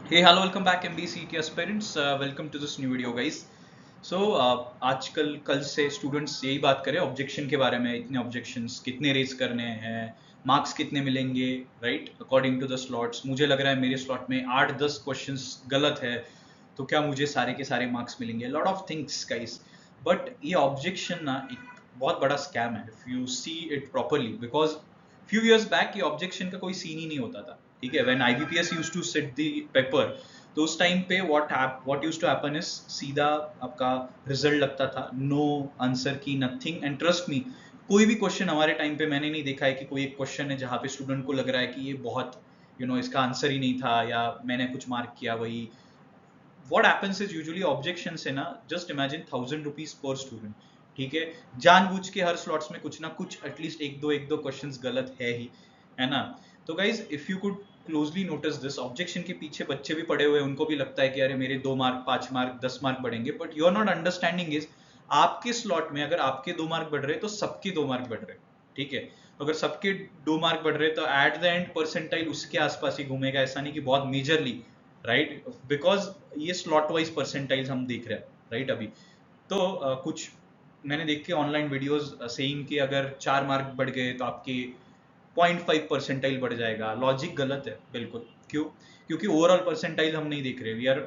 Hey, hello, welcome back MBCT aspirants. Welcome to this new video, guys. So आजकल कल से students यही बात करें ऑब्जेक्शन के बारे में, इतने ऑब्जेक्शंस कितने रेज करने हैं, मार्क्स कितने मिलेंगे, right, according to the slots. मुझे लग रहा है मेरे स्लॉट में 8-10 क्वेश्चंस गलत है, तो क्या मुझे सारे के सारे मार्क्स मिलेंगे? Lot of things guys. But ये ऑब्जेक्शन ना एक बहुत बड़ा स्कैम है if you see it properly, because few years back ये ऑब्जेक्शन का कोई सीन ही नहीं होता था। ठीक है, when IBPS used to set the paper, तो उस टाइम पे what used to happen is सीधा आपका रिजल्ट लगता था, no answer key, nothing. And trust me, कोई भी क्वेश्चन हमारे टाइम पे मैंने नहीं देखा है कि कोई एक क्वेश्चन है जहाँ पे स्टूडेंट को लग रहा है कि ये बहुत इसका आंसर ही नहीं था या मैंने कुछ मार्क किया वही। what happens is usually objection से ना, just imagine 1000 rupees per student. ठीक है, जानबूझ के हर स्लॉट्स में कुछ ना कुछ एटलीस्ट एक दो क्वेश्चंस गलत है ना। तो guys if you could closely notice this, objection के पीछे बच्चे भी पड़े हुए हैं, उनको भी लगता है कि अरे मेरे 2 मार्क 5 मार्क 10 मार्क बढ़ेंगे, but you are not understanding is आपके स्लॉट में अगर आपके 2 मार्क बढ़ रहे हैं तो सबके 2 मार्क बढ़ रहे हैं। ठीक है, तो अगर सबके 2 मार्क बढ़ रहे हैं तो एट द एंड परसेंटाइल उसके आसपास ही घूमेगा, ऐसा नहीं कि बहुत मेजरली, राइट, बिकॉज ये स्लॉट वाइज परसेंटाइल्स हम देख रहे हैं, राइट। अभी तो कुछ मैंने देख के ऑनलाइन वीडियोस सेइंग कि अगर 4 मार्क बढ़ गए तो आपके 0.5 परसेंटाइल बढ़ जाएगा। लॉजिक गलत है बिल्कुल। क्यों? क्योंकि ओवरऑल परसेंटाइल हम नहीं देख रहे, we are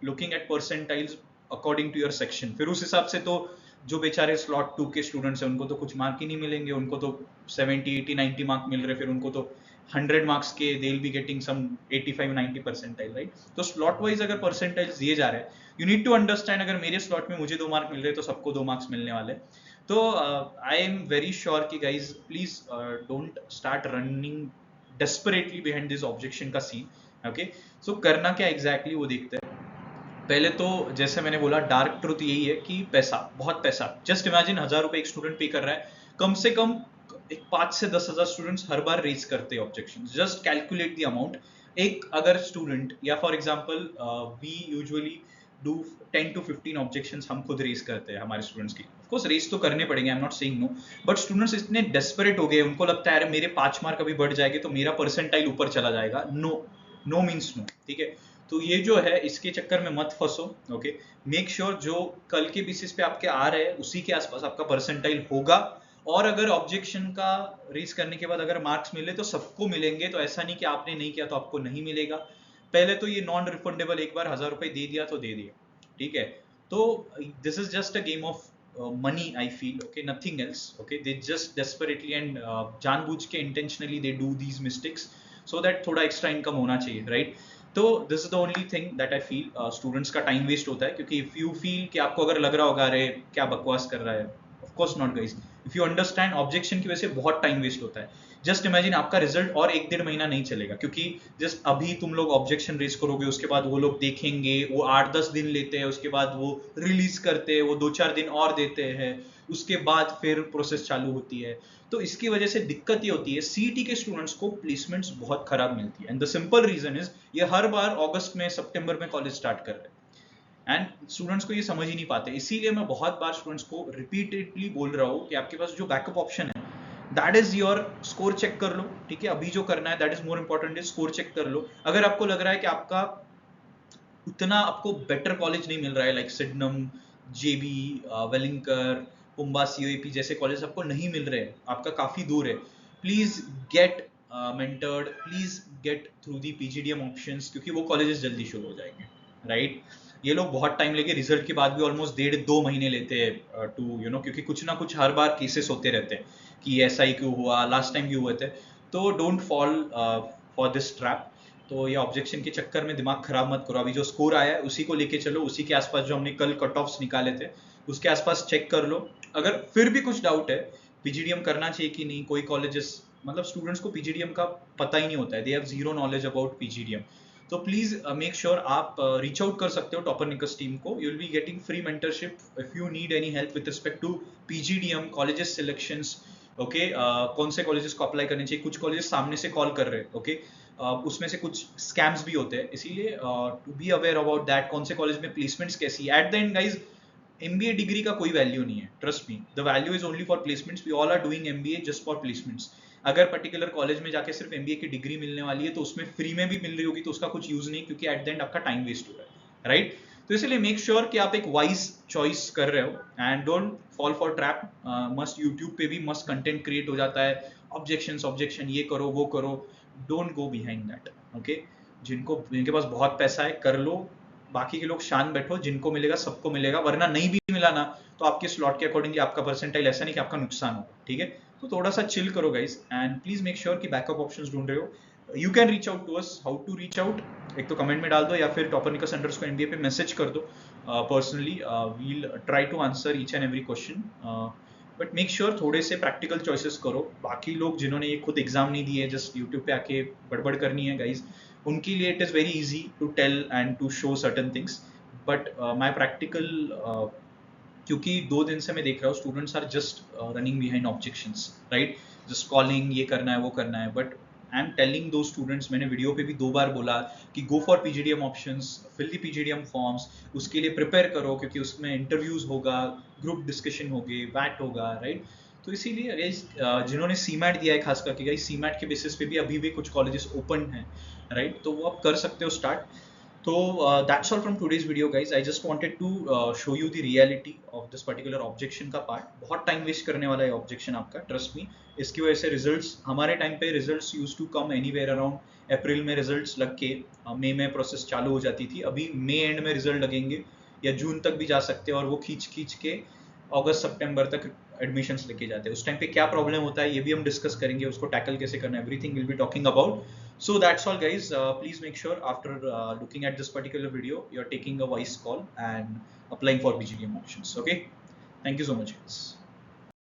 looking at percentiles according to your section. फिर उस हिसाब से तो जो बेचारे स्लॉट 2 के स्टूडेंट्स हैं उनको तो कुछ मार्क ही नहीं मिलेंगे, उनको तो 70 80 90 मार्क मिल रहे, फिर उनको तो 100 मार्क्स के they will be getting some 85 90 percentile, right. तो स्लॉट वाइज अगर परसेंटाइल्स दिए जा रहे हैं, यू नीड टू अंडरस्टैंड अगर मेरे स्लॉट में मुझे 2 मार्क मिल रहे तो सबको 2 मार्क्स मिलने वाले। तो आई एम वेरी श्योर कि guys please don't start running desperately behind this objection का सीन। ओके, सो करना क्या एग्जैक्टली वो देखते हैं। पहले तो जैसे मैंने बोला, डार्क ट्रूथ यही है कि पैसा, बहुत पैसा। जस्ट इमेजिन 1000 रुपए एक स्टूडेंट पे कर रहा है, कम से कम एक 5 से 10 हजार स्टूडेंट्स हर बार रेज करते हैं objection. Just calculate the amount. एक अगर स्टूडेंट, या for example we usually do 10 to 15 objections हम खुद रेज करते हैं हमारे स्टूडेंट्स की। ऑफ कोर्स रेज तो करने पड़ेंगे, I am not saying no, but students इतने डेस्परेट हो गए, उनको लगता है अरे मेरे 5 मार्क अभी बढ़ जाएंगे तो मेरा परसेंटाइल ऊपर चला जाएगा। No, no means no. ठीक है, तो ये जो है इसके चक्कर में मत फंसो। ओके, मेक श्योर जो कल के बेसिस पे आपके आ रहे हैं उसी के आसपास आपका परसेंटाइल होगा। और अगर ऑब्जेक्शन का रेज करने के बाद अगर मार्क्स मिले तो सबको मिलेंगे, तो ऐसा नहीं कि आपने नहीं किया तो आपको नहीं मिलेगा। पहले तो ये नॉन रिफंडेबल, एक बार 1000 रुपए दे दिया तो दे दिया। ठीक है, तो this is just a game of money, I feel. Okay, nothing else. Okay, they just desperately and जानबूझ के intentionally they do these mistakes so that थोड़ा एक्स्ट्रा इनकम होना चाहिए, राइट। तो this is the only thing that I feel, students का time waste होता है। क्योंकि इफ यू फील कि आपको अगर लग रहा होगा अरे क्या बकवास कर रहा है, of course not guys. If you understand, objection की वजह से बहुत टाइम वेस्ट होता है। जस्ट इमेजिन आपका रिजल्ट और 1-1.5 महीना नहीं चलेगा, क्योंकि जस्ट अभी तुम लोग ऑब्जेक्शन रेज करोगे, उसके बाद वो लोग देखेंगे, वो 8-10 दिन लेते हैं, उसके बाद वो रिलीज करते हैं, वो 2-4 दिन और देते हैं, उसके बाद फिर प्रोसेस चालू होती है। तो इसकी वजह से दिक्कत ये होती है, सीईटी के स्टूडेंट्स को प्लेसमेंट्स बहुत खराब मिलती है। And the simple reason is ये हर बार अगस्त में सितंबर में कॉलेज स्टार्ट कर रहे हैं, एंड स्टूडेंट्स को ये समझ ही नहीं पाते। इसीलिए मैं बहुत बार स्टूडेंट्स को रिपीटेडली बोल रहा हूँ कि आपके पास जो बैकअप ऑप्शन है that is your score check कर लो। ठीक है, अभी जो करना है that is more important, is score check कर लो। अगर आपको लग रहा है कि आपका उतना आपको बेटर कॉलेज नहीं मिल रहा है, लाइक सिडनम, जेबी, वेलिंकर, पुम्बा, सीओईपी जैसे कॉलेज आपको नहीं मिल रहे हैं, आपका काफी दूर है, please get mentored, please get through the PGDM options, क्योंकि वो कॉलेजेस जल्दी शुरू हो जाएंगे, राइट। ये लोग बहुत टाइम लेके, रिजल्ट के बाद भी ऑलमोस्ट 1.5-2 महीने लेते हैं टू क्योंकि कुछ ना कुछ हर बार केसेस होते रहते हैं कि ऐसा ही क्यों हुआ, लास्ट टाइम क्यों हुए थे। तो don't fall for this trap. तो ये ऑब्जेक्शन के चक्कर में दिमाग खराब मत करो। अभी जो स्कोर आया है उसी को लेके चलो, उसी के आसपास जो हमने कल कट ऑफ्स निकाले थे उसके आसपास चेक कर लो। अगर फिर भी कुछ डाउट है पीजीडीएम करना चाहिए कि नहीं, कोई कॉलेजेस, मतलब स्टूडेंट्स को पीजीडीएम का पता ही नहीं होता है, they have zero knowledge about PGDM. तो प्लीज मेक श्योर आप रीच आउट कर सकते हो टॉपरनिकस टीम को, you will be getting free mentorship if you need any help with respect to PGDM colleges selections. Okay, कौन से कॉलेजेस को अप्लाई करने चाहिए, कुछ कॉलेजेस सामने से कॉल कर रहे हैं। ओके, उसमें से कुछ स्कैम्स भी होते हैं, इसीलिए to be aware about that, कौन से कॉलेज में प्लेसमेंट्स कैसी है। At the end guys, MBA degree का कोई वैल्यू नहीं है, trust me, the value is only for placements. We all are doing MBA just for placements. अगर पर्टिकुलर कॉलेज में जाके सिर्फ एमबीए की डिग्री मिलने वाली है तो उसमें फ्री में भी मिल रही होगी तो उसका कुछ यूज नहीं, क्योंकि एट द एंड आपका टाइम वेस्ट हो रहा है, राइट? तो इसलिए मेक श्योर कि आप एक वाइज चॉइस कर रहे हो and don't fall for trap. मस्त यूट्यूब पे भी मस्त कंटेंट क्रिएट हो जाता है, ऑब्जेक्शन ये करो वो करो, don't go behind that, okay? जिनके पास बहुत पैसा है कर लो, बाकी के लोग शांत बैठो, जिनको मिलेगा सबको मिलेगा, वरना नहीं भी मिला ना तो आपके स्लॉट के अकॉर्डिंगली आपका परसेंटाइल ऐसा नहीं कि आपका नुकसान होगा, ठीक है? तो थोड़ा सा चिल करो guys and please make sure कि बैकअप ऑप्शंस ढूंढ रहे हो। You can reach out to us, how to reach out, एक तो कमेंट में डाल दो या फिर toppernicus_MBA पे मैसेज कर दो personally, we'll try to answer each and every question, but make sure थोड़े से प्रैक्टिकल चॉइसेस करो। बाकी लोग जिन्होंने ये खुद एग्जाम नहीं दिए, जस्ट यूट्यूब पे आके बड़बड़ करनी है गाइज, उनके लिए it is very easy to tell and to show certain things, but my practical, क्योंकि 2 दिन से मैं देख रहा हूँ students are just running behind objections, right? Just calling, ये करना है वो करना है, but I am telling though students, मैंने वीडियो पे भी 2 बार बोला कि go for PGDM options, fill the PGDM forms, उसके लिए प्रिपेयर करो क्योंकि उसमें इंटरव्यूज होगा, ग्रुप डिस्कशन होगी, वैट होगा, राइट? तो इसीलिए गाइस जिन्होंने सीमैट दिया है, खास करके गाइस सीमैट के बेसिस पे भी अभी भी कुछ कॉलेजेस ओपन हैं, राइट? तो वो आप कर सकते हो start. So that's all from today's video guys. I just wanted to show you the reality of this particular objection का part. बहुत टाइम वेस्ट करने वाला है ऑब्जेक्शन आपका, ट्रस्ट मी। इसकी वजह से रिजल्ट्स, हमारे टाइम पे results use to come anywhere around April में रिजल्ट्स लग के मई में प्रोसेस चालू हो जाती थी। अभी मई एंड में रिजल्ट लगेंगे या जून तक भी जा सकते हैं, और वो खींच के अगस्त सितंबर तक एडमिशंस लेके जाते हैं। उस टाइम पे क्या प्रॉब्लम होता है ये भी हम डिस्कस करेंगे, उसको टैकल कैसे करना है, everything will be talking about. So that's all guys, please make sure after looking at this particular video you're taking a wise call and applying for PGDM options, okay? Thank you so much guys.